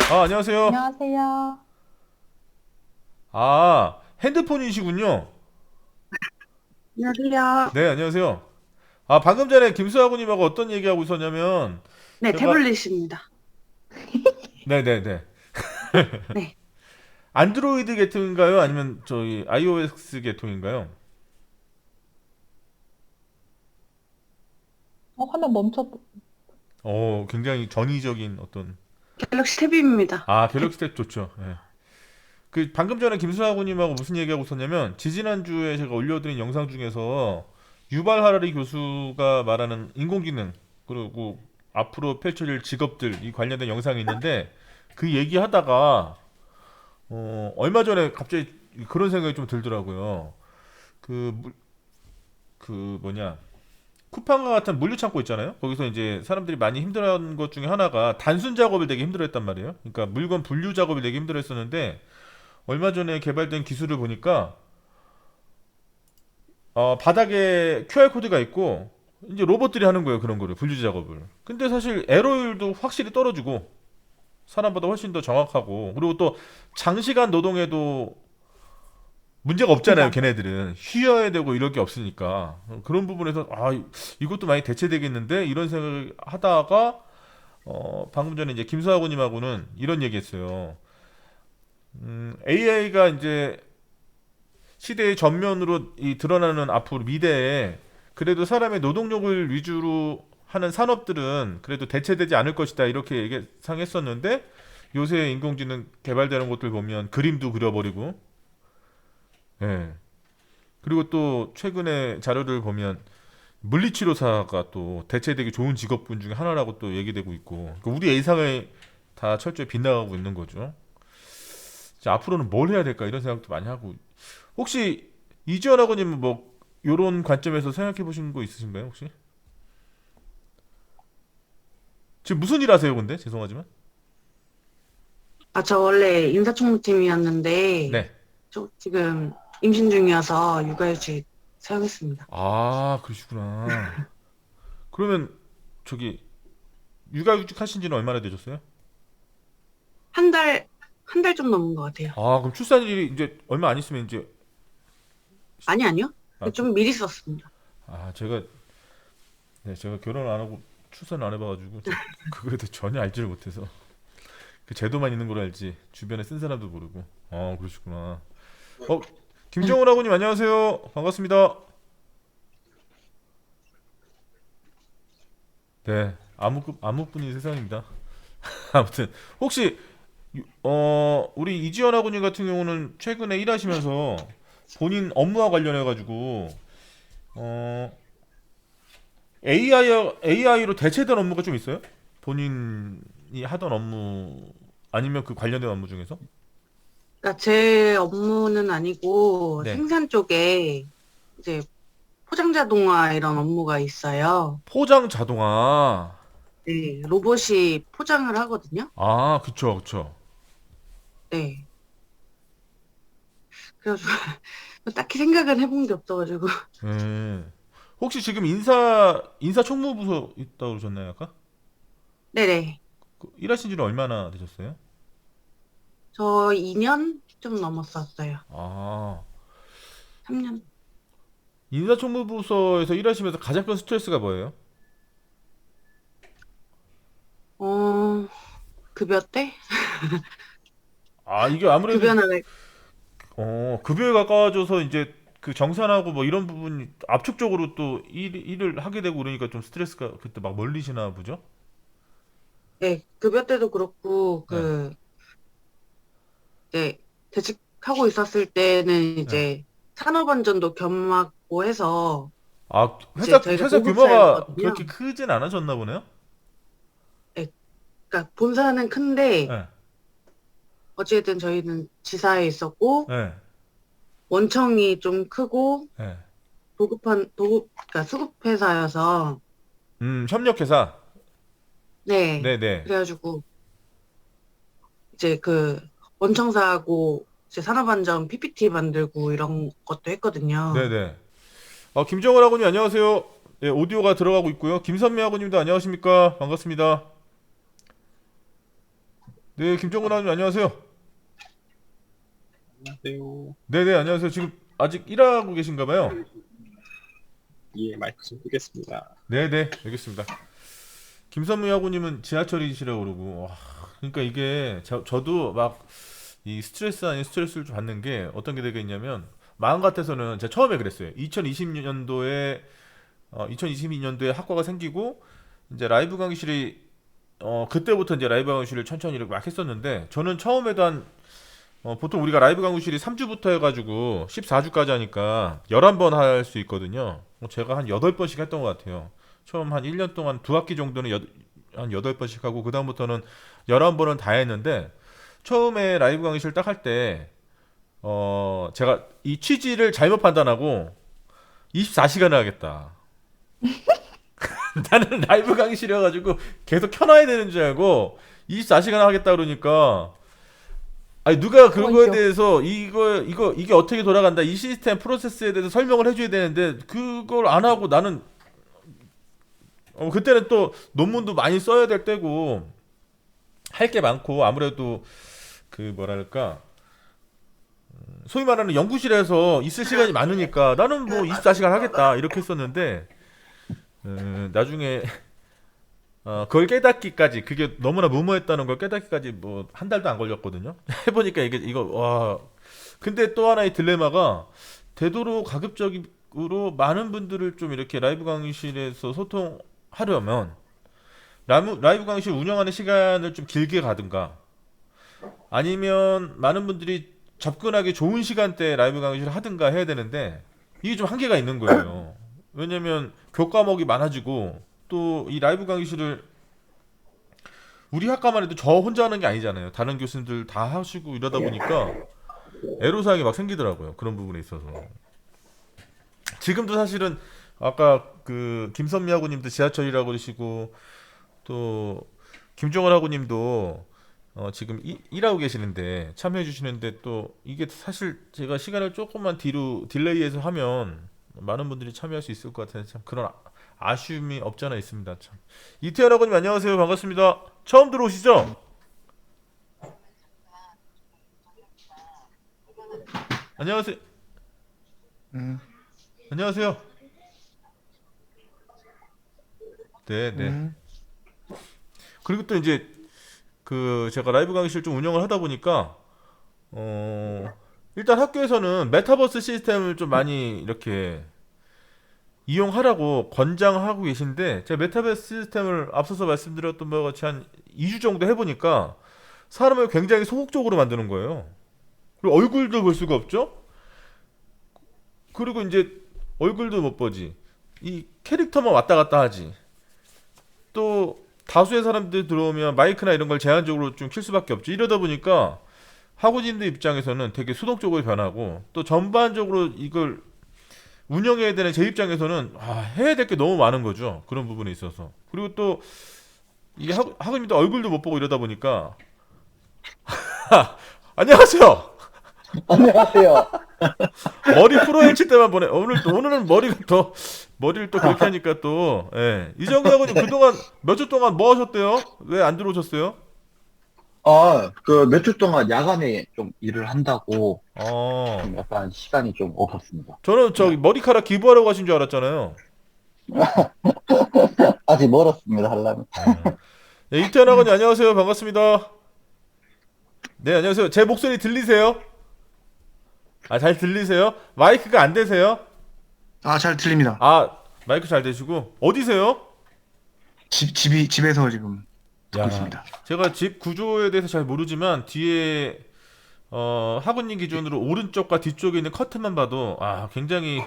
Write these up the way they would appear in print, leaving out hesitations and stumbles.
안녕하세요. 안녕하세요. 핸드폰이시군요. 안녕하세요. 네, 안녕하세요. 방금 전에 김수아군님하고 어떤 얘기하고 있었냐면, 네, 제가, 태블릿입니다. 네네네. 네. 안드로이드 계통인가요? 아니면 저희 iOS 계통인가요? 화면 멈춰. 굉장히 전위적인 어떤, 갤럭시 탭입니다. 탭. 갤럭시 탭 좋죠. 예. 방금 전에 김수아군님하고 무슨 얘기하고 있었냐면, 지지난주에 제가 올려드린 영상 중에서, 유발 하라리 교수가 말하는 인공지능, 그리고 앞으로 펼쳐질 직업들, 이 관련된 영상이 있는데, 그 얘기하다가, 얼마 전에 갑자기 그런 생각이 좀 들더라고요. 그, 그 뭐냐. 쿠팡과 같은 물류창고 있잖아요. 거기서 이제 사람들이 많이 힘들어하는 것 중에 하나가 단순 작업을 되게 힘들어했단 말이에요. 그러니까 물건 분류 작업을 되게 힘들어했었는데 얼마 전에 개발된 기술을 보니까 바닥에 QR 코드가 있고 이제 로봇들이 하는 거예요. 그런 거를 분류 작업을. 근데 사실 에러율도 확실히 떨어지고 사람보다 훨씬 더 정확하고 그리고 또 장시간 노동에도 문제가 없잖아요. 대박. 걔네들은 쉬어야 되고 이럴 게 없으니까 그런 부분에서 이것도 많이 대체되겠는데 이런 생각을 하다가 방금 전에 이제 김수하고님하고는 이런 얘기했어요. AI가 이제 시대의 전면으로 드러나는 앞으로 미래에 그래도 사람의 노동력을 위주로 하는 산업들은 그래도 대체되지 않을 것이다 이렇게 예상했었는데 요새 인공지능 개발되는 것들 보면 그림도 그려버리고 예. 그리고 또 최근에 자료를 보면 물리치료사가 또 대체되기 좋은 직업군 중에 하나라고 또 얘기되고 있고 그러니까 우리 예상을 다 철저히 빗나가고 있는 거죠. 이제 앞으로는 뭘 해야 될까 이런 생각도 많이 하고 혹시 이지원 학원님은 뭐 요런 관점에서 생각해 보신 거 있으신가요 혹시? 지금 무슨 일 하세요 근데 죄송하지만 저 원래 인사총무팀이었는데, 네. 저 지금 임신 중이어서 육아휴직 사용했습니다. 그러시구나. 그러면 저기 육아휴직 하신 지는 얼마나 되셨어요? 한 달, 한 달 좀 넘은 것 같아요. 그럼 출산일이 이제 얼마 안 있으면 이제 아니요. 아, 그, 좀 미리 썼습니다. 제가 제가 결혼 안 하고 출산 안 해봐가지고 그거에 대해 전혀 알지를 못해서 그 제도만 있는 걸 알지 주변에 쓴 사람도 모르고 그러시구나. 어 네. 김정은 아버님 안녕하세요 반갑습니다. 네 아무뿐인 세상입니다. 아무튼 혹시 우리 이지연 아버님 같은 경우는 최근에 일하시면서 본인 업무와 관련해 가지고 어 AI로 대체된 업무가 좀 있어요? 본인이 하던 업무 아니면 그 관련된 업무 중에서? 그러니까 제 업무는 아니고 네. 생산 쪽에 이제 포장 자동화 이런 업무가 있어요. 포장 자동화. 네, 로봇이 포장을 하거든요. 그쵸, 그쵸. 네. 그래가지고 딱히 생각은 해본 게 없어가지고. 예. 혹시 지금 인사총무부서 있다고 그러셨나요, 아까? 네네. 일하신 지는 얼마나 되셨어요? 저 2년 좀 넘었었어요. 아, 3년. 인사총무부서에서 일하시면서 가장 큰 스트레스가 뭐예요? 어, 급여 때? 이게 아무래도, 급여 나갈, 급여에 가까워져서 이제 그 정산하고 뭐 이런 부분이 압축적으로 또 일을 하게 되고 그러니까 좀 스트레스가 그때 막 멀리시나 보죠? 네, 급여 때도 그렇고, 네, 이제, 재직하고 있었을 때는 네. 이제, 산업안전도 겸하고 해서, 이제 저희가 회사 규모가 고급사였거든요. 그렇게 크진 않으셨나 보네요? 네, 그러니까 본사는 큰데, 네, 어찌됐든 저희는 지사에 있었고, 네, 원청이 좀 크고, 네. 그러니까 수급회사여서, 협력회사? 네, 네네. 그래가지고, 이제 원청사하고 이제 산업안전 PPT 만들고 이런 것도 했거든요. 네네. 김정은 아버님 안녕하세요. 예, 오디오가 들어가고 있고요. 김선미 아버님도 안녕하십니까? 반갑습니다. 네, 김정근 아님 안녕하세요. 안녕하세요. 네네, 안녕하세요. 지금 아직 일하고 계신가 봐요. 예, 마이크 좀 끄겠습니다. 네네, 알겠습니다. 김선무 야구님은 지하철이시라고 그러고, 와, 그러니까 이게 저도 막 이 스트레스 아닌 스트레스를 좀 받는 게 어떤 게 되겠냐면 마음 같아서는 제가 처음에 그랬어요. 2022년도에 학과가 생기고 이제 라이브 강의실이 그때부터 이제 라이브 강의실을 천천히 이렇게 막 했었는데 저는 처음에도 보통 우리가 라이브 강의실이 3주부터 해가지고 14주까지 하니까 11번 할 수 있거든요. 제가 한 8번씩 했던 것 같아요. 처음 한 1년 동안 두 학기 정도는 한 8번씩 하고 그다음부터는 11번은 다 했는데 처음에 라이브 강의실 딱 할 때 제가 이 취지를 잘못 판단하고 24시간을 하겠다. 나는 라이브 강의실이어가지고 계속 켜놔야 되는 줄 알고 24시간 하겠다 그러니까 아니 누가 그거에 대해서 이게 어떻게 돌아간다 이 시스템 프로세스에 대해서 설명을 해줘야 되는데 그걸 안 하고 나는 그때는 또 논문도 많이 써야 될 때고 할 게 많고 아무래도 그 뭐랄까 소위 말하는 연구실에서 있을 시간이 많으니까 나는 뭐 24시간 하겠다 이렇게 했었는데 나중에 그걸 깨닫기까지 그게 너무나 무모했다는 걸 깨닫기까지 뭐 한 달도 안 걸렸거든요. 해보니까 이거 와 근데 또 하나의 딜레마가 되도록 가급적으로 많은 분들을 좀 이렇게 라이브 강의실에서 소통하려면 라이브 강의실 운영하는 시간을 좀 길게 가든가 아니면 많은 분들이 접근하기 좋은 시간대에 라이브 강의실을 하든가 해야 되는데 이게 좀 한계가 있는 거예요. 왜냐면 교과목이 많아지고 또 이 라이브 강의실을 우리 학과만 해도 저 혼자 하는 게 아니잖아요. 다른 교수님들 다 하시고 이러다 보니까 애로사항이 막 생기더라고요. 그런 부분에 있어서. 지금도 사실은 아까 그 김선미 하고님도 지하철이라고 그러시고 또 김종원 하고님도 지금 일하고 계시는데 참여해 주시는데 또 이게 사실 제가 시간을 조금만 뒤로 딜레이해서 하면 많은 분들이 참여할 수 있을 것 같아서 참 그런 아쉬움이 없지 않아 있습니다. 참. 이태현 하고님 안녕하세요. 반갑습니다. 처음 들어오시죠? 안녕하세요. 음, 안녕하세요. 네, 네. 음, 그리고 또 이제 그 제가 라이브 강의실 좀 운영을 하다 보니까 일단 학교에서는 메타버스 시스템을 좀 많이 이렇게 이용하라고 권장하고 계신데 제가 메타버스 시스템을 앞서서 말씀드렸던 바와 같이 한 2주 정도 해보니까 사람을 굉장히 소극적으로 만드는 거예요. 그리고 얼굴도 볼 수가 없죠? 그리고 이제 얼굴도 못 보지. 이 캐릭터만 왔다 갔다 하지. 또 다수의 사람들이 들어오면 마이크나 이런 걸 제한적으로 좀 킬 수밖에 없지. 이러다 보니까 학우진들 입장에서는 되게 수동적으로 변하고 또 전반적으로 이걸 운영해야 되는 제 입장에서는 해야 될 게 너무 많은 거죠. 그런 부분에 있어서. 그리고 또 이게 학우님도 얼굴도 못 보고 이러다 보니까 안녕하세요. 안녕하세요. 머리 프로일칠 때만 보내. 오늘은 머리를 또 그렇게 하니까 또 예. 이정규 학우님 그동안 몇 주 동안 뭐 하셨대요? 왜 안 들어오셨어요? 몇 주 동안 야간에 좀 일을 한다고 어. 좀 약간 시간이 좀 없었습니다. 저는 저기 머리카락 기부하려고 하신 줄 알았잖아요. 아직 멀었습니다, 하려면. 네, 이태현 학원님 안녕하세요. 반갑습니다. 네, 안녕하세요. 제 목소리 들리세요? 잘 들리세요? 마이크가 안 되세요? 잘 들립니다. 마이크 잘 되시고 어디세요? 집에서 지금 듣고 야, 있습니다. 제가 집 구조에 대해서 잘 모르지만 뒤에 학원님 기준으로 오른쪽과 뒤쪽에 있는 커튼만 봐도 굉장히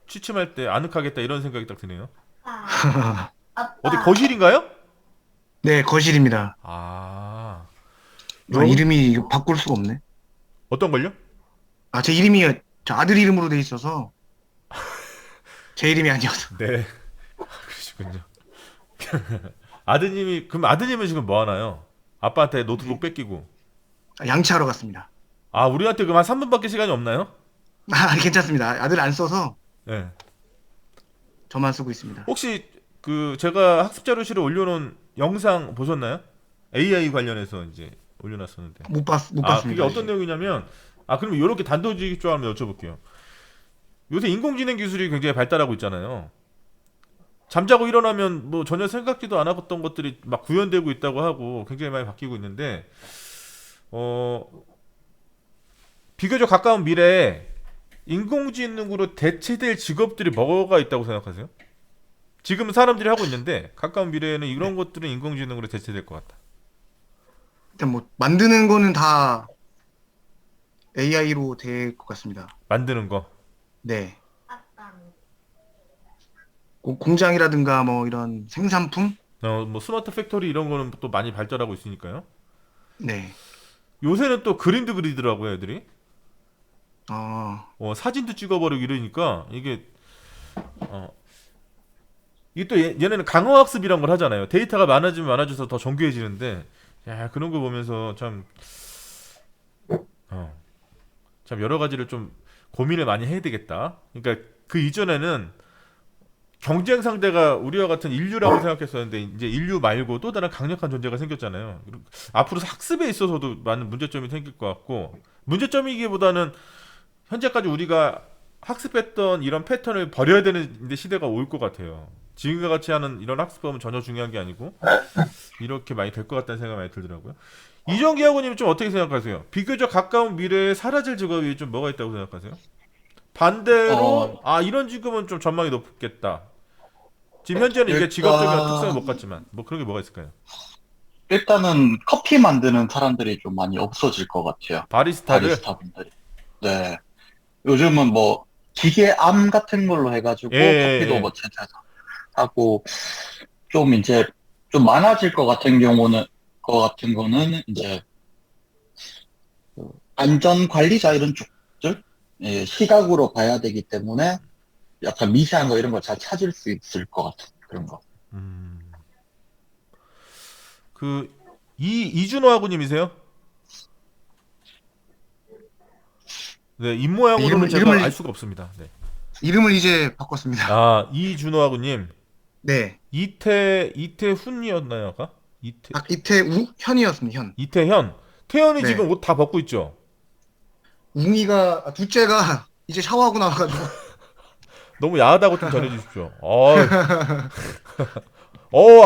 취침할 때 아늑하겠다 이런 생각이 딱 드네요. 어디 거실인가요? 네, 거실입니다. 이름이 이거 바꿀 수가 없네. 어떤 걸요? 제 이름이 저 아들 이름으로 돼 있어서 제 이름이 아니어서. 네. 그러시군요. 그럼 아드님은 지금 뭐 하나요? 아빠한테 노트북 뺏기고. 양치하러 갔습니다. 우리한테 그럼 한 3분밖에 시간이 없나요? 괜찮습니다. 아들 안 써서 네. 저만 쓰고 있습니다. 혹시 그 제가 학습 자료실에 올려놓은 영상 보셨나요? AI 관련해서 이제 올려놨었는데. 못 그게 봤습니다. 어떤 내용이냐면, 그럼 이렇게 단도직입 좀 한번 여쭤볼게요. 요새 인공지능 기술이 굉장히 발달하고 있잖아요. 잠자고 일어나면 뭐 전혀 생각지도 않았던 것들이 막 구현되고 있다고 하고 굉장히 많이 바뀌고 있는데, 비교적 가까운 미래에 인공지능으로 대체될 직업들이 뭐가 있다고 생각하세요? 지금은 사람들이 하고 있는데 가까운 미래에는 이런 것들은 인공지능으로 대체될 것 같다. 일단 뭐 만드는 거는 다 AI로 될 것 같습니다. 만드는 거. 네. 공장이라든가 뭐 이런 생산품? 뭐 스마트 팩토리 이런 거는 또 많이 발달하고 있으니까요. 네. 요새는 또 그림도 그리더라고요, 애들이. 어, 사진도 찍어버리고 이러니까 이게 또 얘네는 강화학습이란 걸 하잖아요. 데이터가 많아지면 많아져서 더 정교해지는데, 야, 그런 거 보면서 참 여러 가지를 좀 고민을 많이 해야 되겠다. 그러니까 그 이전에는 경쟁 상대가 우리와 같은 인류라고 생각했었는데 이제 인류 말고 또 다른 강력한 존재가 생겼잖아요. 그리고 앞으로 학습에 있어서도 많은 문제점이 생길 것 같고, 문제점이기보다는 현재까지 우리가 학습했던 이런 패턴을 버려야 되는 이제 시대가 올 것 같아요. 지금과 같이 하는 이런 학습법은 전혀 중요한 게 아니고 이렇게 많이 될 것 같다는 생각이 많이 들더라고요. 이정기 학우님 좀 어떻게 생각하세요? 비교적 가까운 미래에 사라질 직업이 좀 뭐가 있다고 생각하세요? 반대로 이런 직업은 좀 전망이 높겠다. 지금 현재는 이게 직업적인 특성을 못 갖지만 뭐 그런 게 뭐가 있을까요? 일단은 커피 만드는 사람들이 좀 많이 없어질 것 같아요. 바리스타를? 바리스타분들이. 네. 요즘은 뭐 기계 암 같은 걸로 해가지고 커피도 뭐 채취해서 하고, 좀 이제 좀 많아질 것 같은 거는 이제 안전 관리자 이런 쪽들, 예, 시각으로 봐야 되기 때문에 약간 미세한 거 이런 걸 잘 찾을 수 있을 것 같은 그런 거. 이준호 학우님이세요? 네, 입모양으로는 제가 알 수가 없습니다. 네. 이름을 이제 바꿨습니다. 이준호 학우님. 네. 이태훈이었나요, 아까? 이태현이었습니다. 현. 이태현. 태현이 네. 지금 옷 다 벗고 있죠? 둘째가 이제 샤워하고 나와가지고. 너무 야하다고 좀 전해주십시오.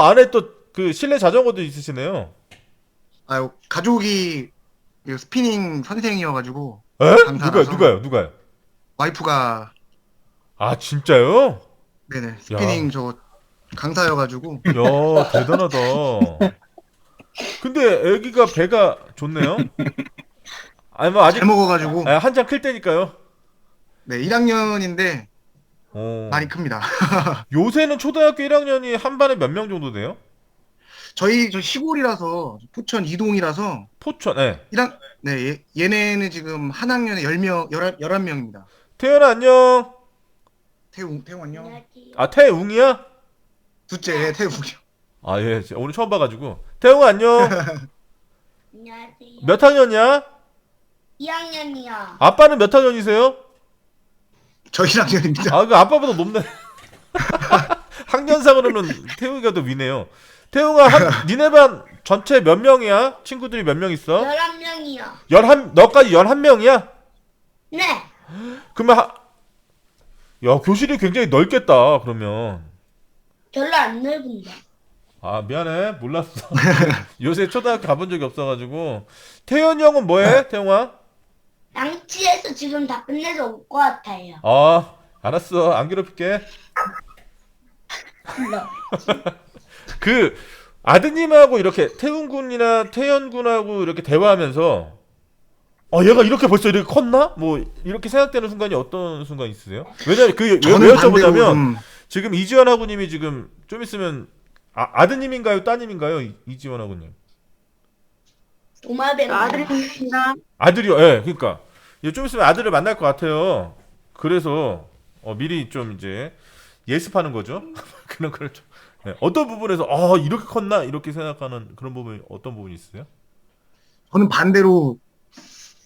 안에 또 그 실내 자전거도 있으시네요. 가족이 스피닝 선생이어가지고. 에? 강사라서. 누가요? 와이프가. 진짜요? 네네. 스피닝 저 강사여가지고. 야, 대단하다. 근데 애기가 배가 좋네요? 아니, 뭐 아직 잘 먹어가지고. 한참 클 때니까요. 네, 1학년인데 많이 큽니다. 요새는 초등학교 1학년이 한 반에 몇 명 정도 돼요? 저 시골이라서 포천 이동이라서 포천, 네. 얘네는 지금 한 학년에 11명입니다. 태연아 안녕. 태웅 안녕. 태웅이야? 둘째 태웅이요. 예, 오늘 처음 봐가지고. 태웅아 안녕. 안녕하세요. 몇 학년이야? 2학년이요. 아빠는 몇 학년이세요? 저 1학년입니다. 그 아빠보다 높네. 학년상으로는 태웅이가 더 위네요. 태웅아, 니네 반 전체 몇 명이야? 친구들이 몇 명 있어? 11명이요. 너까지 11명이야? 네. 그러면 교실이 굉장히 넓겠다, 그러면. 별로 안 넓은데. 미안해. 몰랐어. 요새 초등학교 가본 적이 없어가지고. 태현이 형은 뭐해, 태웅아? 양치해서 지금 다 끝내서 올 것 같아요. 알았어. 안 괴롭힐게. 불러. 그 아드님하고 이렇게 태훈 군이나 태연 군하고 이렇게 대화하면서 얘가 이렇게 벌써 이렇게 컸나? 뭐 이렇게 생각되는 순간이 어떤 순간 있으세요? 왜냐면 왜 여쭤보냐면 지금 이지원 학우님이 지금 좀 있으면 아드님인가요? 따님인가요? 이지원 학우님. 도마뱀 아들입니다. 아들이요. 예. 그러니까 좀 있으면 아들을 만날 것 같아요. 그래서 미리 좀 이제 예습하는 거죠. 그런 걸 좀. 네. 어떤 부분에서 이렇게 컸나 이렇게 생각하는 그런 부분이 어떤 부분이 있어요? 저는 반대로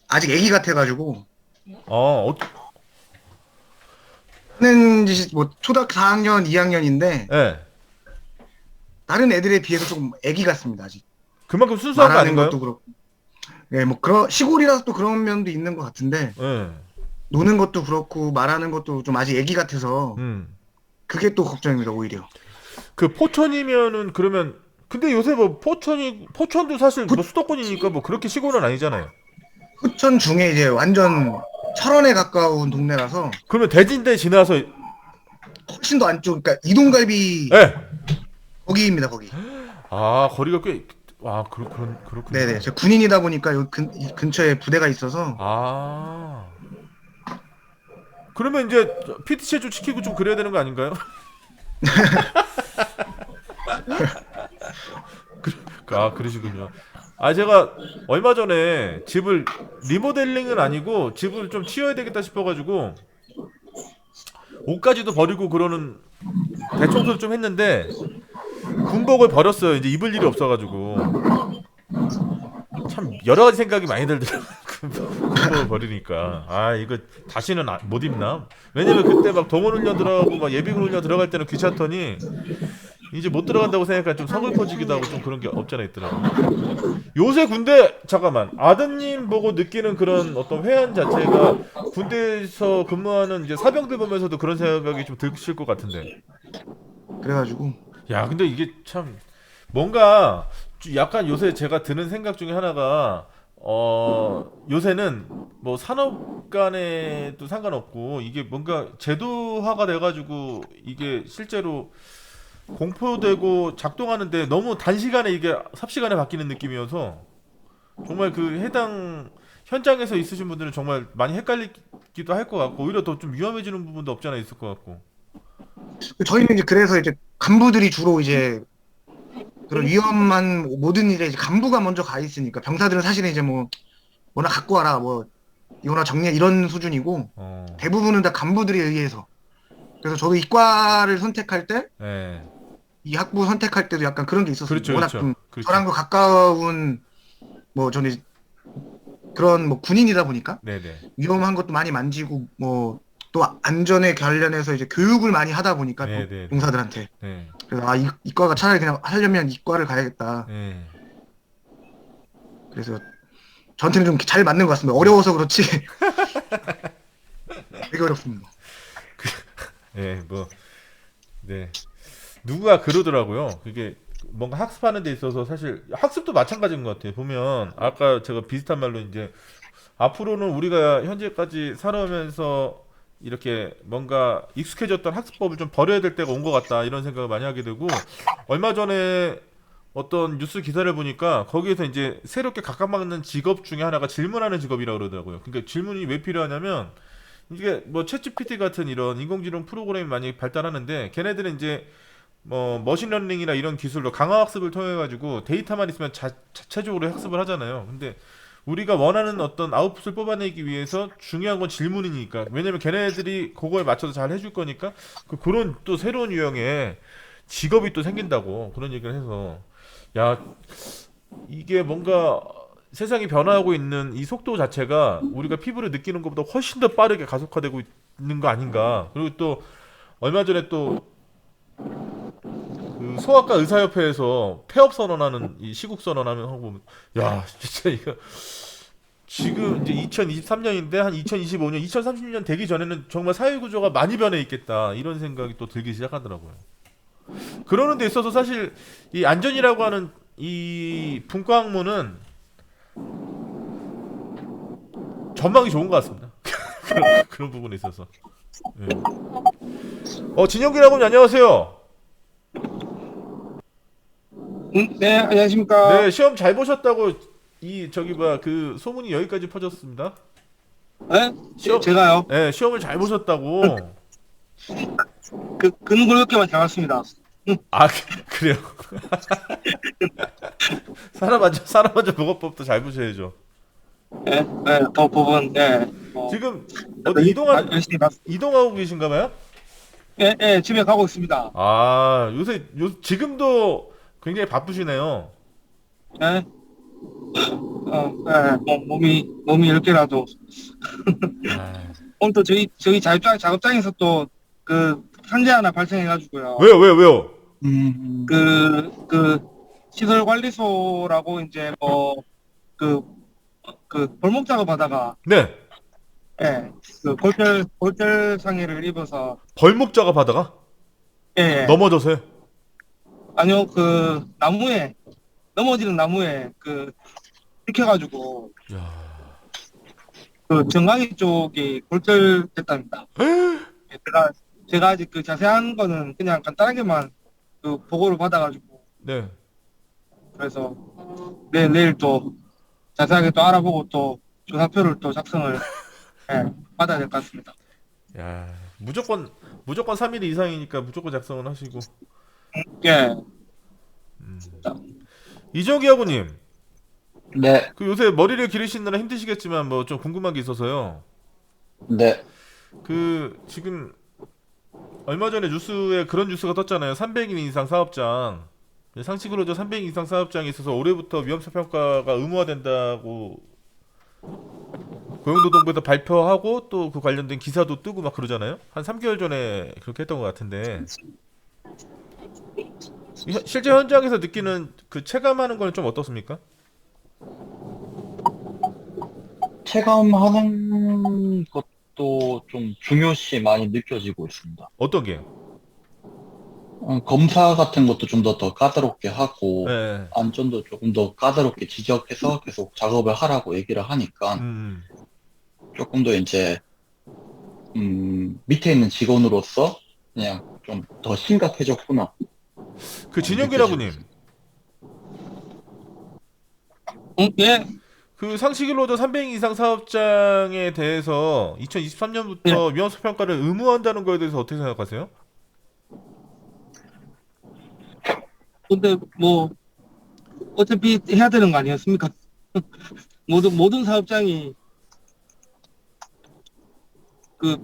아직 애기 같아가지고 하는 짓이 뭐 초등학교 4학년, 2학년인데 네. 다른 애들에 비해서 조금 애기 같습니다. 아직 그만큼 순수한 거 말하는 아닌가요? 것도 그렇고. 예, 뭐 그런 시골이라서 또 그런 면도 있는 것 같은데 예. 노는 것도 그렇고 말하는 것도 좀 아직 애기 같아서 그게 또 걱정입니다 오히려. 그 포천이면은 그러면 근데 요새 뭐 포천도 사실 뭐 수도권이니까 뭐 그렇게 시골은 아니잖아요. 포천 중에 이제 완전 철원에 가까운 동네라서 그러면 대진대 지나서 훨씬 더 안쪽, 그러니까 이동갈비 예. 거기입니다 거기. 아 거리가 꽤 그렇군요. 네네. 제가 군인이다 보니까 여기 이 근처에 부대가 있어서 아 그러면 이제 PT 체조 시키고 좀 그래야 되는 거 아닌가요? 아 그러시군요. 아 제가 얼마 전에 집을 리모델링은 아니고 집을 좀 치워야 되겠다 싶어가지고 옷까지도 버리고 그러는 대청소를 좀 했는데 군복을 버렸어요. 이제 입을 일이 없어가지고 참 여러 가지 생각이 많이 들더라고요. 군복을 버리니까 아 이거 다시는 못 입나? 왜냐면 그때 막 동원훈련 들어가고 막 예비군훈련 들어갈 때는 귀찮더니 이제 못 들어간다고 생각하니까 좀 서글퍼지기도 하고 좀 그런 게 없잖아 있더라고요. 요새 군대 잠깐만 아드님 보고 느끼는 그런 어떤 회한 자체가 군대에서 근무하는 이제 사병들 보면서도 그런 생각이 좀 드실 것 같은데. 그래가지고 야 근데 이게 참 뭔가 약간 요새 제가 드는 생각 중에 하나가 요새는 뭐 산업 간에도 상관없고 이게 뭔가 제도화가 돼가지고 이게 실제로 공포되고 작동하는데 너무 단시간에 이게 삽시간에 바뀌는 느낌이어서 정말 그 해당 현장에서 있으신 분들은 정말 많이 헷갈리기도 할 것 같고 오히려 더 좀 위험해지는 부분도 없지 않아 있을 것 같고. 저희는 이제 그래서 이제 간부들이 주로 이제 그런 위험한 모든 일에 이제 간부가 먼저 가 있으니까 병사들은 사실은 이제 뭐 뭐나 갖고 와라 뭐 이거나 정리해 이런 수준이고 대부분은 다 간부들에 의해서. 그래서 저도 이과를 선택할 때 네. 이 학부 선택할 때도 약간 그런 게 있었어요. 그렇죠, 워낙 그렇죠. 좀 그렇죠. 저랑도 가까운 뭐 저는 그런 뭐 군인이다 보니까 네네. 위험한 것도 많이 만지고 뭐 또 안전에 관련해서 이제 교육을 많이 하다 보니까 또 네네. 용사들한테 네. 그래서 아 이과가 차라리 그냥 하려면 이과를 가야겠다. 네. 그래서 저한테는 좀 잘 맞는 것 같습니다. 어려워서 그렇지 되게 어렵습니다. 네, 뭐, 네. 누가 그러더라고요. 그게 뭔가 학습하는 데 있어서 사실 학습도 마찬가지인 것 같아요. 보면 아까 제가 비슷한 말로 이제 앞으로는 우리가 현재까지 살아오면서 이렇게 뭔가 익숙해졌던 학습법을 좀 버려야 될 때가 온 것 같다 이런 생각을 많이 하게 되고 얼마 전에 어떤 뉴스 기사를 보니까 거기에서 이제 새롭게 각광받는 직업 중에 하나가 질문하는 직업이라고 그러더라고요. 그러니까 질문이 왜 필요하냐면 이게 뭐 챗GPT 같은 이런 인공지능 프로그램이 많이 발달하는데 걔네들은 이제 뭐 머신러닝이나 이런 기술로 강화학습을 통해 가지고 데이터만 있으면 자체적으로 학습을 하잖아요. 근데 우리가 원하는 어떤 아웃풋을 뽑아내기 위해서 중요한 건 질문이니까 왜냐면 걔네들이 그거에 맞춰서 잘 해줄 거니까 그런 또 새로운 유형의 직업이 또 생긴다고 그런 얘기를 해서 야 이게 뭔가 세상이 변화하고 있는 이 속도 자체가 우리가 피부를 느끼는 것보다 훨씬 더 빠르게 가속화되고 있는 거 아닌가. 그리고 또 얼마 전에 또 그 소아과 의사협회에서 폐업 선언하는 이 시국 선언하면 하고 보면 야 진짜 이거 지금 이제 2023년인데 한 2025년, 2030년 되기 전에는 정말 사회 구조가 많이 변해 있겠다 이런 생각이 또 들기 시작하더라고요. 그러는 데 있어서 사실 이 안전이라고 하는 이 분과 학문은 전망이 좋은 것 같습니다. 그런 부분에 있어서. 예. 진영기라고님 안녕하세요. 네, 안녕하십니까. 네, 시험 잘 보셨다고 이 저기 뭐야 그 소문이 여기까지 퍼졌습니다. 네? 시험, 제가요. 네, 시험을 잘 보셨다고. 근골격계만 잘 왔습니다. 아 그래요. 사람 먼저 보고법도 잘 보셔야죠. 네, 네, 더 부분, 네. 지금 어디 열심히 봤. 이동하고 계신가봐요? 네, 네, 집에 가고 있습니다. 아 요새 지금도 굉장히 바쁘시네요. 네. 네, 몸이 이렇게라도. 아, 오늘 또 저희 작업장에서 또 산재 하나 발생해가지고요. 왜요? 시설 관리소라고 이제 그 그 벌목 작업하다가 네. 예, 그 골절 상해를 입어서 벌목 작업하다가 예, 예. 넘어져서요. 아니요 그 나무에 넘어지는 나무에 그 찍혀가지고 야. 그 정강이 쪽이 골절됐답니다. 예, 제가 아직 그 자세한 거는 그냥 간단하게만 그 보고를 받아가지고 네. 그래서 내일 또 자세하게 또 알아보고 또 조사표를 또 작성을 예, 받아야 될 것 같습니다. 야, 무조건 3일 이상이니까 무조건 작성을 하시고. 예, 이정기 아버님, 네, 그 요새 머리를 기르시느라 힘드시겠지만 뭐 좀 궁금한 게 있어서요. 네, 그 지금 얼마 전에 뉴스에 그런 뉴스가 떴잖아요. 300인 이상 사업장, 상식으로도 300인 이상 사업장에 있어서 올해부터 위험성 평가가 의무화된다고 고용노동부에서 발표하고 또 그 관련된 기사도 뜨고 막 그러잖아요. 한 3개월 전에 그렇게 했던 것 같은데 실제 현장에서 느끼는 그 체감하는 거는 좀 어떻습니까? 체감하는 것도 좀 중요시 많이 느껴지고 있습니다. 어떤 게요? 검사 같은 것도 좀 더 까다롭게 하고, 네. 안전도 조금 더 까다롭게 지적해서 계속 작업을 하라고 얘기를 하니까, 조금 더 이제, 밑에 있는 직원으로서 그냥 좀 더 심각해졌구나. 그 진영길 아버님, 예, 그 상식일로도 300인 이상 사업장에 대해서 2023년부터 위험성 평가를 의무화한다는 거에 대해서 어떻게 생각하세요? 근데 뭐 어차피 해야 되는 거 아니었습니까? 모든 사업장이 그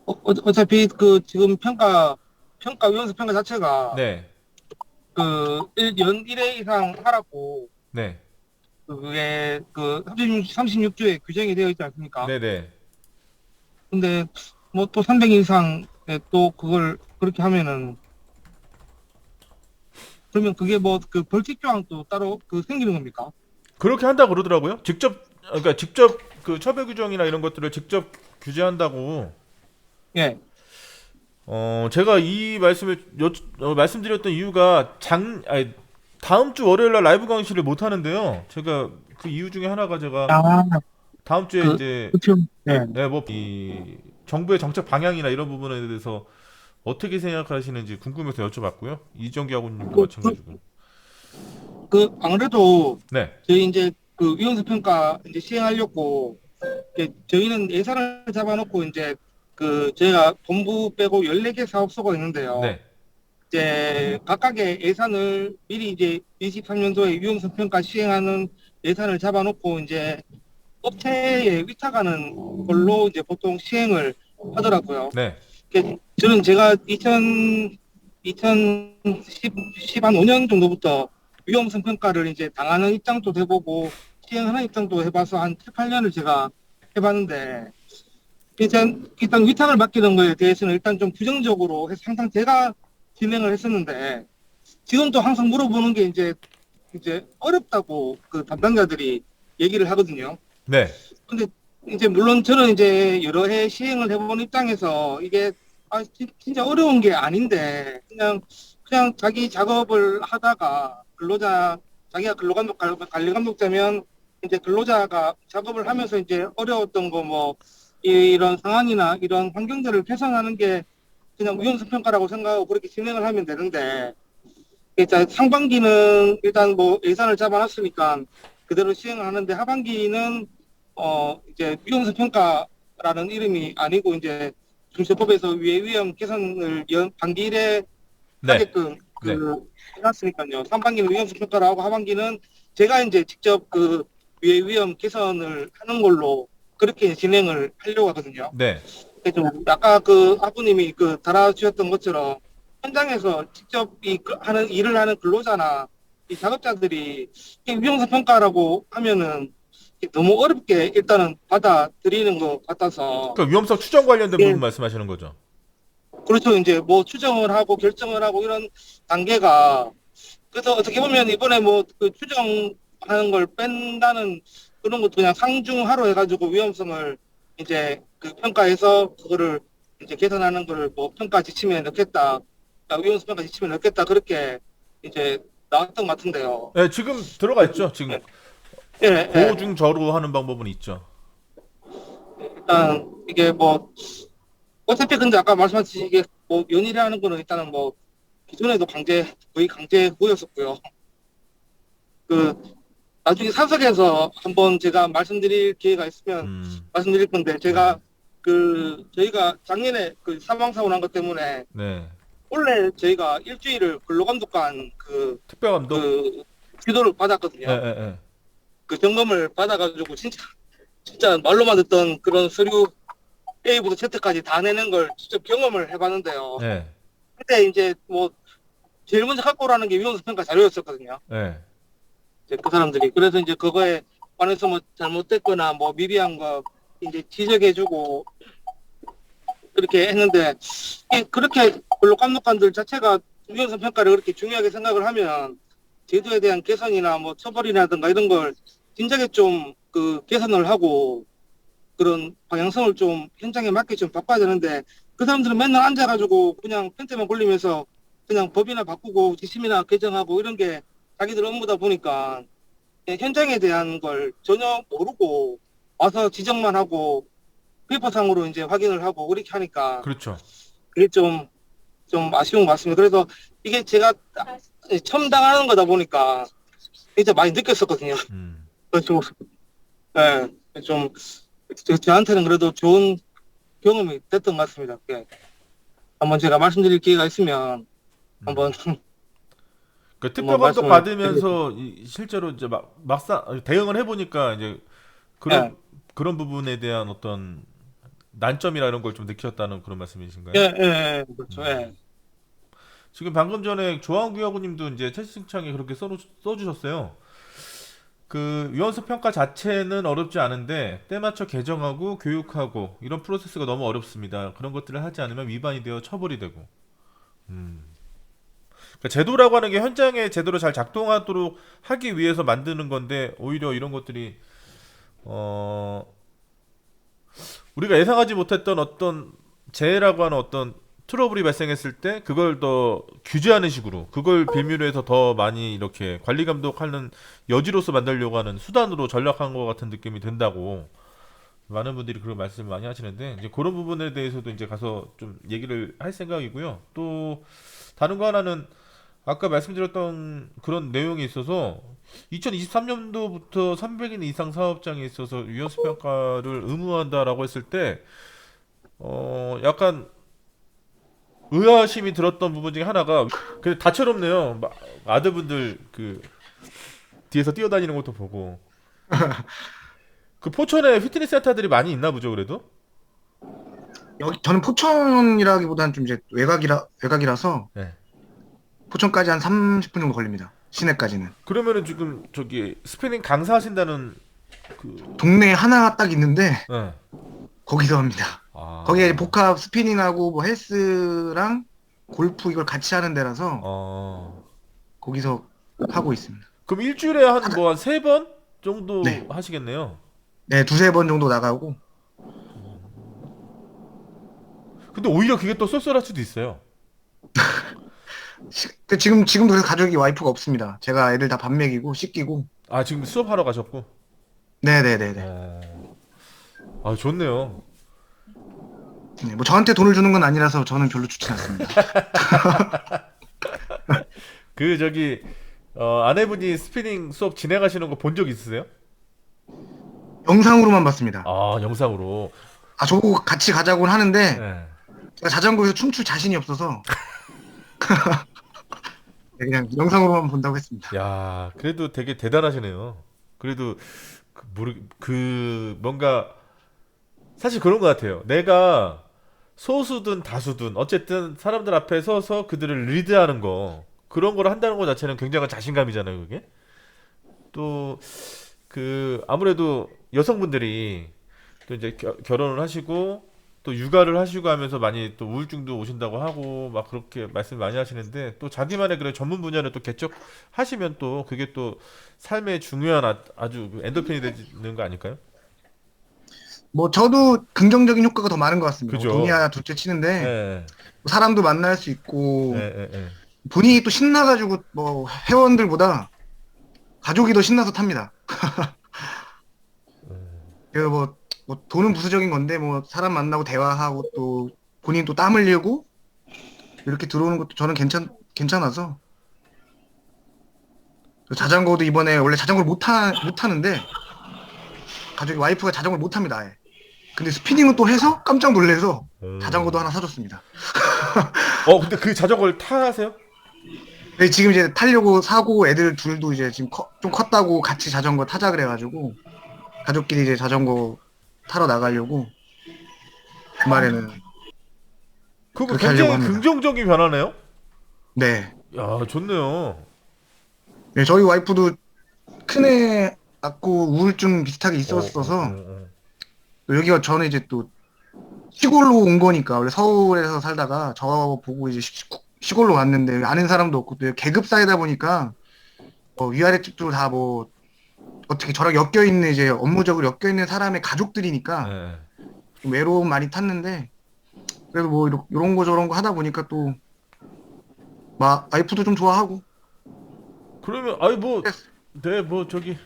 어차피 그 지금 위험성 평가 자체가 네, 그 연 1회 이상 하라고 네, 그게 그 36조에 규정이 되어 있지 않습니까? 네, 네. 근데 뭐 또 300 이상에 또 그걸 그렇게 하면은 그러면 그게 뭐 그 벌칙 조항도 따로 그 생기는 겁니까? 그렇게 한다 그러더라고요. 그러니까 직접 그 처벌 규정이나 이런 것들을 직접 규제한다고. 예. 제가 이 말씀을 말씀드렸던 이유가 다음 주 월요일 날 라이브 강의실을 못 하는데요. 제가 그 이유 중에 하나가 제가 아, 다음 주에 그- 이제 그렇죠. 예. 네, 뭐 이 정부의 정책 방향이나 이런 부분에 대해서 어떻게 생각하시는지 궁금해서 여쭤봤고요. 이정기 아고님도 마찬가지고. 그 아무래도 네, 저희 이제 그 위험성 평가 이제 시행하려고 이제 저희는 예산을 잡아놓고 이제 그 저희가 본부 빼고 14개 사업소가 있는데요. 네, 이제 각각의 예산을 미리 이제 23년도에 위험성 평가 시행하는 예산을 잡아놓고 이제 업체에 위탁하는 걸로 이제 보통 시행을 하더라고요. 네, 저는 제가 2015년 정도부터 위험성 평가를 이제 당하는 입장도 해보고 시행하는 입장도 해봐서 한 7, 8년을 제가 해봤는데 일단 위탁을 맡기는 거에 대해서는 일단 좀 부정적으로 해서 항상 제가 진행을 했었는데 지금도 항상 물어보는 게 이제 어렵다고 그 담당자들이 얘기를 하거든요. 네, 근데 이제 물론 저는 이제 여러 해 시행을 해본 입장에서 이게 진짜 어려운 게 아닌데 그냥 자기 작업을 하다가 자기가 관리 감독자면 이제 근로자가 작업을 하면서 이제 어려웠던 거 뭐 이런 상황이나 이런 환경들을 개선하는 게 그냥 위험성 평가라고 생각하고 그렇게 진행을 하면 되는데 일단 상반기는 일단 뭐 예산을 잡아놨으니까 그대로 시행을 하는데 하반기는 이제 위험성 평가라는 이름이 아니고 이제 중세법에서 위험 개선을 반기 1에 네, 하게끔 해놨으니까요. 상반기는 위험성 평가를 하고 하반기는 제가 이제 직접 그 위험 개선을 하는 걸로 그렇게 진행을 하려고 하거든요. 네, 그래서 아까 그 아부님이 그 달아주셨던 것처럼 현장에서 직접 일을 하는 근로자나 이 작업자들이 위험성 평가라고 하면은 너무 어렵게 일단은 받아들이는 것 같아서 그러니까 위험성 추정 관련된 예. 부분 말씀하시는 거죠. 그렇죠. 이제 뭐 추정을 하고 결정을 하고 이런 단계가 그래서 어떻게 보면 이번에 뭐 그 추정하는 걸 뺀다는 그런 것도 그냥 상중하로 해가지고 위험성을 이제 그 평가해서 그거를 이제 계산하는 거를 뭐 평가 지침에 넣겠다, 그러니까 위험성 평가 지침에 넣겠다 그렇게 이제 나왔던 것 같은데요. 네, 지금 들어가 있죠. 지금 예, 예. 고중저로 하는 방법은 있죠. 일단 이게 뭐 어차피 근데 아까 말씀하신 이게 뭐 연일하는 거는 일단은 뭐 기존에도 거의 강제구였었고요. 그 나중에 사석에서 한번 제가 말씀드릴 기회가 있으면 말씀드릴 건데 제가 저희가 작년에 그 사망 사고 난 것 때문에 네. 원래 저희가 일주일을 근로감독관 그 특별감독. 지도를 받았거든요. 예, 예, 예. 그 점검을 받아가지고 진짜 말로만 듣던 그런 서류 A부터 Z까지 다 내는 걸 직접 경험을 해봤는데요. 네. 그때 이제 뭐 제일 먼저 갖고 오라는 게 위험성 평가 자료였었거든요. 네. 이제 그 사람들이 그래서 이제 그거에 관해서 뭐 잘못됐거나 뭐 미비한 거 이제 지적해주고 그렇게 했는데 그렇게 근로감독관들 자체가 위험성 평가를 그렇게 중요하게 생각을 하면 제도에 대한 개선이나 뭐 처벌이라든가 이런 걸 진작에 좀 그 개선을 하고 그런 방향성을 좀 현장에 맞게 좀 바꿔야 되는데 그 사람들은 맨날 앉아가지고 그냥 펜트만 걸리면서 그냥 법이나 바꾸고 지침이나 개정하고 이런 게 자기들 업무다 보니까 현장에 대한 걸 전혀 모르고 와서 지적만 하고 페이퍼상으로 이제 확인을 하고 그렇게 하니까 그렇죠. 그게 좀 아쉬운 것 같습니다. 그래서 이게 제가 처음 당하는 거다 보니까 진짜 많이 느꼈었거든요. 그래서 네, 좀 저한테는 그래도 좋은 경험이 됐던 것 같습니다. 예. 한번 제가 말씀드릴 기회가 있으면 한번 그 특별감독 말씀을 받으면서 실제로 이제 막상 대응을 해보니까 이제 네. 그런 부분에 대한 어떤 난점이나 이런 걸 좀 느꼈다는 그런 말씀이신가요? 예, 그렇죠. 예. 지금 방금 전에 조항규하고님도 이제 채팅창에 그렇게 써주셨어요. 그 위헌성 평가 자체는 어렵지 않은데 때맞춰 개정하고 교육하고 이런 프로세스가 너무 어렵습니다. 그런 것들을 하지 않으면 위반이 되어 처벌이 되고. 그러니까 제도라고 하는 게 현장에 제대로 잘 작동하도록 하기 위해서 만드는 건데 오히려 이런 것들이 우리가 예상하지 못했던 어떤 재해라고 하는 어떤 트러블이 발생했을 때 그걸 더 규제하는 식으로 그걸 빌미로 해서 더 많이 이렇게 관리 감독하는 여지로서 만들려고 하는 수단으로 전락한 것 같은 느낌이 든다고 많은 분들이 그런 말씀을 많이 하시는데 이제 그런 부분에 대해서도 이제 가서 좀 얘기를 할 생각이고요. 또 다른 거 하나는 아까 말씀드렸던 그런 내용이 있어서 2023년도부터 300인 이상 사업장에 있어서 위헌성 평가를 의무화한다라고 했을 때 약간 의아심이 들었던 부분 중에 하나가 근데 다채롭네요. 아들분들 그 뒤에서 뛰어다니는 것도 보고 그 포천에 피트니스 센터들이 많이 있나 보죠. 그래도 여기 저는 포천이라기보다는 좀 이제 외곽이라서 네. 포천까지 한 30분 정도 걸립니다. 시내까지는. 그러면은 지금 저기 스피닝 강사하신다는 그 동네에 하나 딱 있는데 네. 거기서 합니다. 아. 거기에 복합 스피닝하고 뭐 헬스랑 골프 이걸 같이 하는 데라서 거기서 하고 있습니다. 그럼 일주일에 한 뭐 한 3번 정도 네. 하시겠네요. 네, 두세 번 정도 나가고. 근데 오히려 그게 또 쏠쏠할 수도 있어요. 근데 지금도 그래서 가족이 와이프가 없습니다. 제가 애들 다 밥 먹이고 씻기고. 아 지금 수업하러 가셨고. 네네네네. 아 좋네요. 네, 뭐 저한테 돈을 주는 건 아니라서 저는 별로 좋지 않습니다. 그 저기 아내분이 스피닝 수업 진행하시는 거 본 적 있으세요? 영상으로만 봤습니다. 아 영상으로. 아, 저보고 같이 가자고는 하는데 네. 제가 자전거에서 춤출 자신이 없어서 네, 그냥 영상으로만 본다고 했습니다. 야 그래도 되게 대단하시네요. 그래도 뭔가 사실 그런 것 같아요. 내가 소수든 다수든 어쨌든 사람들 앞에 서서 그들을 리드하는 거 그런 걸 한다는 것 자체는 굉장한 자신감이잖아요. 그게 또 그 아무래도 여성분들이 또 이제 결혼을 하시고 또 육아를 하시고 하면서 많이 또 우울증도 오신다고 하고 막 그렇게 말씀 많이 하시는데 또 자기만의 그런 전문 분야를 또 개척하시면 또 그게 또 삶의 중요한 아주 엔도핀이 되는 거 아닐까요? 뭐 저도 긍정적인 효과가 더 많은 것 같습니다. 그죠. 돈이야 둘째 치는데 예. 사람도 만날 수 있고 예, 예, 예. 본인이 또 신나가지고 뭐 회원들보다 가족이 더 신나서 탑니다. 그래서 뭐 돈은 부수적인 건데 뭐 사람 만나고 대화하고 또 본인 또 땀 흘리고 이렇게 들어오는 것도 저는 괜찮아서 자전거도 이번에 원래 자전거를 못 타는데 가족이 와이프가 자전거를 못 탑니다. 아예. 근데 스피닝은 또 해서 깜짝 놀래서 자전거도 하나 사줬습니다. 근데 그 자전거를 타세요? 네, 지금 이제 타려고 사고 애들 둘도 이제 지금 좀 컸다고 같이 자전거 타자 그래가지고 가족끼리 이제 자전거 타러 나가려고 주말에는 그거 그렇게 하려고 굉장히 합니다. 긍정적인 변화네요? 네. 야, 좋네요. 네, 저희 와이프도 큰애 낳고 우울증 비슷하게 있었어서 또 여기가 저는 이제 또 시골로 온 거니까 원래 서울에서 살다가 저 보고 이제 시골로 왔는데 아는 사람도 없고 또 계급 사이다 보니까 위아래 집도 다 뭐 어떻게 저랑 엮여 있는 이제 업무적으로 엮여 있는 사람의 가족들이니까 네. 좀 외로움 많이 탔는데 그래도 뭐 이런 거 저런 거 하다 보니까 또 와이프도 좀 좋아하고 그러면 네, 뭐 저기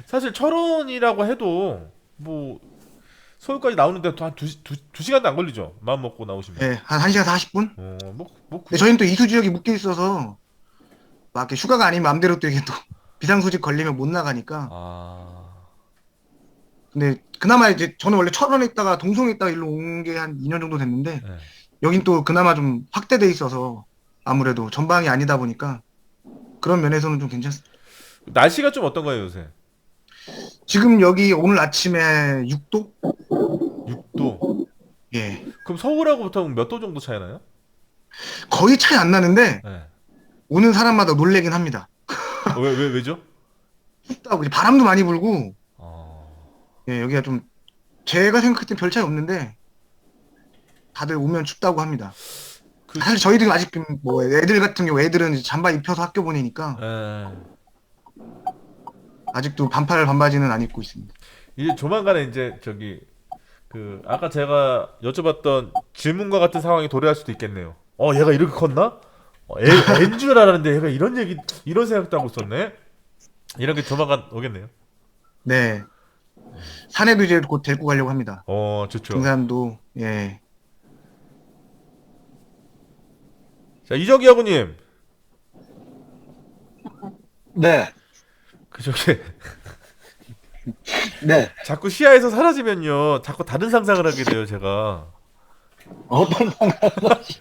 사실 철원이라고 해도 뭐 서울까지 나오는데 한 두 시간도 안 걸리죠. 마음 먹고 나오시면. 네, 한 1시간 40분? 뭐 근데 저희는 또 이수 지역이 묶여 있어서 막 이렇게 휴가가 아닌 마음대로 또 이게 또 비상소식 걸리면 못 나가니까. 근데 그나마 이제 저는 원래 철원에 있다가 동성에 있다가 일로 온 게 한 2년 정도 됐는데 네. 여긴 또 그나마 좀 확대돼 있어서 아무래도 전방이 아니다 보니까 그런 면에서는 좀 괜찮습니다. 날씨가 좀 어떤가요, 요새? 지금 여기 오늘 아침에 6도? 6도. 예. 그럼 서울하고 보통 몇 도 정도 차이 나요? 거의 차이 안 나는데 네. 오는 사람마다 놀래긴 합니다. 왜죠? 춥다고 이제 바람도 많이 불고 예, 여기가 좀 제가 생각할 땐 별 차이 없는데 다들 오면 춥다고 합니다. 사실 저희들이 아직 뭐 애들 같은 경우 애들은 이제 잠바 입혀서 학교 보내니까 아직도 반팔 반바지는 안 입고 있습니다. 이제 조만간에 이제 저기 그 아까 제가 여쭤봤던 질문과 같은 상황이 도래할 수도 있겠네요. 얘가 이렇게 컸나? 애인 줄 알았는데 얘가 이런 생각도 하고 있었네. 이런 게 조만간 오겠네요. 네. 산에도 이제 곧 데리고 가려고 합니다. 좋죠. 등산도 예. 자, 이정기 아버님. 네. 저기 네. 자꾸 시야에서 사라지면요, 자꾸 다른 상상을 하게 돼요, 제가. 어떤 상관없이.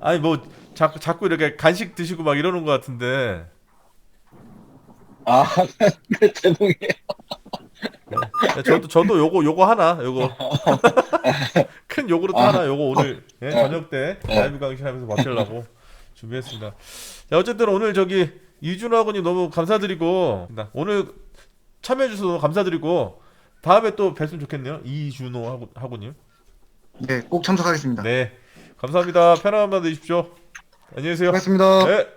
아니 뭐 자꾸 이렇게 간식 드시고 막 이러는 것 같은데. 네, 죄송해요. 저도 요거 하나, 큰 요구르트 하나, 요거 오늘 저녁 때 라이브 강신하면서 맡으려고 준비했습니다. 자, 어쨌든 오늘 저기 이준호 학우님 너무 감사드리고 오늘 참여해 주셔서 너무 감사드리고 다음에 또 뵀으면 좋겠네요. 이준호 학우님. 네, 꼭 참석하겠습니다. 네, 감사합니다. 편안한 밤 되십시오. 안녕히 계세요. 고맙습니다. 네.